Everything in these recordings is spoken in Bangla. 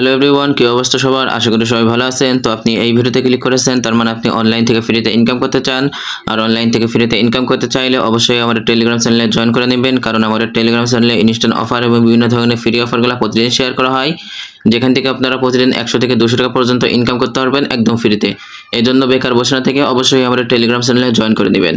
হ্যালো এভরিওয়ান, কি অবস্থা সবার? আশা করি সবাই ভালো আছেন। তো আপনি এই ভিডিওতে ক্লিক করেছেন, তার মানে আপনি অনলাইন থেকে ফ্রিতে ইনকাম করতে চান। আর অনলাইন থেকে ফ্রিতে ইনকাম করতে চাইলে অবশ্যই আমাদের টেলিগ্রাম চ্যানেলে জয়েন করে নেবেন, কারণ আমাদের টেলিগ্রাম চ্যানেলে ইনস্ট্যান্ট অফার এবং বিভিন্ন ধরনের ফ্রি অফারগুলো প্রতিদিন শেয়ার করা হয়, যেখান থেকে আপনারা প্রতিদিন 100 থেকে 200 টাকা পর্যন্ত ইনকাম করতে পারবেন একদম ফ্রিতে। এই জন্য বেকার বসে না থেকে অবশ্যই আমাদের টেলিগ্রাম চ্যানেলে জয়েন করে নেবেন।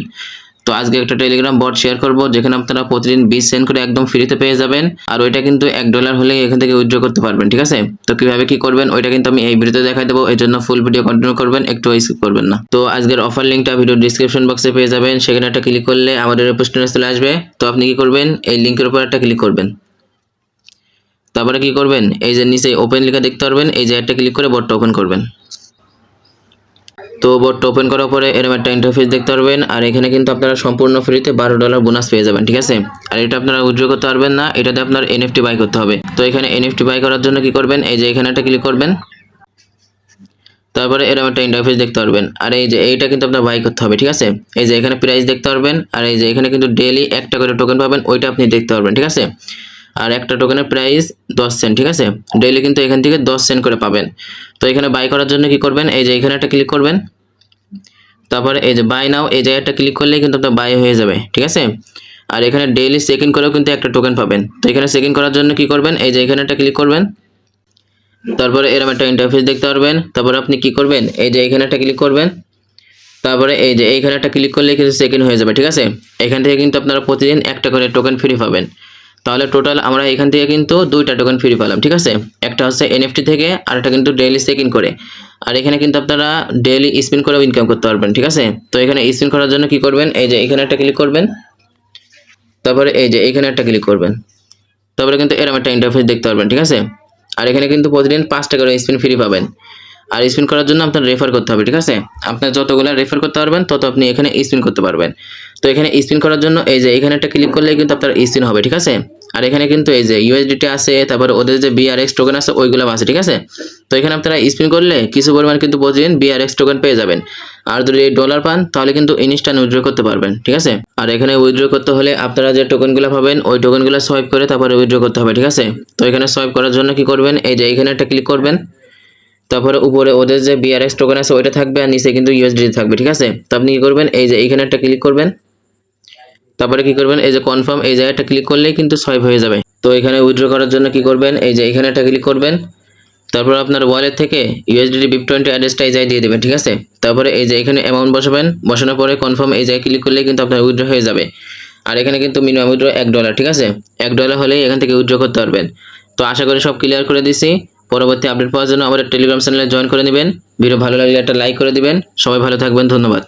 তো আজকে একটা টেলিগ্রাম বট শেয়ার করব, যেখানে আপনারা প্রতিদিন 20 সেন্ট করে একদম ফ্রিতে পেয়ে যাবেন। আর ওইটা কিন্তু $1 হলেই এখান থেকে উইথড্র করতে পারবেন, ঠিক আছে? তো কিভাবে কি করবেন ওইটা কিন্তু আমি এই ভিডিওতে দেখাই দেবো, এই জন্য ফুল ভিডিও কন্টিনিউ করবেন, একটু স্কিপ করবেন না। তো আজকের অফার লিঙ্কটা ভিডিও ডিসক্রিপশন বক্সে পেয়ে যাবেন, সেখানে একটা ক্লিক করলে আমাদের ওয়েবসাইটে চলে আসবে। তো আপনি কি করবেন, এই লিঙ্কের উপর একটা ক্লিক করবেন। তারপরে কি করবেন, এই যে নিচে ওপেন লেখা দেখতে পারবেন, এই যে একটা ক্লিক করে বটটা ওপেন করবেন। তো বটটা ওপেন করার পরে এরকম একটা ইন্টারফেস দেখতে পারবেন, আর এখানে কিন্তু আপনারা সম্পূর্ণ ফ্রিতে $12 বোনাস পেয়ে যাবেন, ঠিক আছে? আর এটা আপনারা উইথড্র করতে পারবেন না, এটাতে আপনার এনএফটি বাই করতে হবে। তো এখানে এনএফটি বাই করার জন্য কি করবেন, এই যে এখানে একটা ক্লিক করবেন। তারপরে এরকম একটা ইন্টারফেস দেখতে পারবেন, আর এই যে এইটা কিন্তু আপনার বাই করতে হবে, ঠিক আছে? এই যে এখানে প্রাইস দেখতে পারবেন, আর এই যে এখানে কিন্তু ডেইলি একটা করে টোকেন পাবেন, ওইটা আপনি দেখতে পারবেন, ঠিক আছে? আর একটা টোকেনের প্রাইস 10 সেন্ট, ঠিক আছে? ডেইলি কিন্তু এখান থেকে 10 সেন্ট করে পাবেন। তো এখানে বাই করার জন্য কি করবেন, এই যে এখানে একটা ক্লিক করবেন। তারপরে এই যে বাই নাও, এই জায়গাটা ক্লিক করলেই কিন্তু আপনার বাই হয়ে যাবে, ঠিক আছে? আর এখানে ডেইলি চেক ইন করেও কিন্তু একটা টোকেন পাবেন। তো এখানে চেক ইন করার জন্য কি করবেন, এই যে এখানে একটা ক্লিক করবেন। তারপরে এরকম একটা ইন্টারফেস দেখতে পারবেন। তারপরে আপনি কি করবেন, এই যে এখানে একটা ক্লিক করবেন। তারপরে এই যে এইখানে একটা ক্লিক করলে কিন্তু চেক ইন হয়ে যাবে, ঠিক আছে? এখান থেকে কিন্তু আপনারা প্রতিদিন একটা করে টোকেন ফ্রি পাবেন। তাহলে টোটাল আমরা এখান থেকে কিন্তু 2টা টোকেন ফ্রি পেলাম, ঠিক আছে? একটা হচ্ছে এনএফটি থেকে, আর একটা কিন্তু ডেইলি চেক ইন করে। আর এখানে কিন্তু আপনারা ডেইলি স্পিন করেও ইনকাম করতে পারবেন, ঠিক আছে? তো এখানে স্পিন করার জন্য কি করবেন, এই যে এখানে একটা ক্লিক করবেন। তারপরে এই যে এখানে একটা ক্লিক করবেন। তারপরে কিন্তু এরকম একটা ইন্টারফেস দেখতে পারবেন, ঠিক আছে? আর এখানে কিন্তু প্রতিদিন 5টা করে স্পিন ফ্রি পাবেন। আর স্পিন করার জন্য আপনার রেফার করতে হবে, ঠিক আছে? আপনার যতগুলো রেফার করতে পারবেন তত আপনি এখানে স্পিন করতে পারবেন। তো এখানে স্পিন করার জন্য এই যে এখানে একটা ক্লিক করলে কিন্তু আপনার স্পিন হবে, ঠিক আছে? আর এখানে কিন্তু এই যে ইউএসডিটি আছে, তারপরে ওদের যে বিআরএক্স টোকেন আছে ওইগুলো আছে, ঠিক আছে? তো এখানে আপনারা স্পিন করলে কিছু পরিমাণ কিন্তু প্রতিদিন বিআরএক্স টোকেন পেয়ে যাবেন। আর যদি ডলার পান তাহলে কিন্তু ইনস্ট্যান্ট উইথড্র করতে পারবেন, ঠিক আছে? আর এখানে উইথড্র করতে হলে আপনারা যে টোকেনগুলো পাবেন ওই টোকেনগুলো সোয়াইপ করে তারপরে উইথড্র করতে হবে, ঠিক আছে? তো এখানে সোয়াইপ করার জন্য কি করবেন, এই যে এখানে একটা ক্লিক করবেন। তারপরে উপরে ওদের যে বিআরএক্স টোকেন আছে ওইটা থাকবে, আর নিচে কিন্তু ইউএসডি থাকবে, ঠিক আছে? তো আপনি কি করবেন, এই যে এইখানে একটা ক্লিক করবেন। তারপরে কি করবেন, এই যে কনফার্ম, এই জায়গাটা ক্লিক করলেই কিন্তু সোয়াইপ হয়ে যাবে। তো এখানে উইথড্র করার জন্য কি করবেন, এই যে এখানে একটা ক্লিক করবেন। তারপর আপনার ওয়ালেট থেকে ইউএসডিটি BIP20 অ্যাড্রেসটা এই জায়গায় দিয়ে দেবেন, ঠিক আছে? তারপরে এই যে এখানে অ্যামাউন্ট বসাবেন, বসানোর পরে কনফার্ম এই জায়গায় ক্লিক করলেই কিন্তু আপনার উইথড্র হয়ে যাবে। আর এখানে কিন্তু মিনিমাম উইথড্র $1, ঠিক আছে? $1 হলেই এখান থেকে উইথড্র করতে পারবেন। তো আশা করি সব ক্লিয়ার করে দিছি। পরবর্তী আপডেট পাওয়ার জন্য আমাদের টেলিগ্রাম চ্যানেলে জয়েন করে নেবেন। ভিডিও ভালো লাগলে একটা লাইক করে দিবেন। সবাই ভালো থাকবেন, ধন্যবাদ।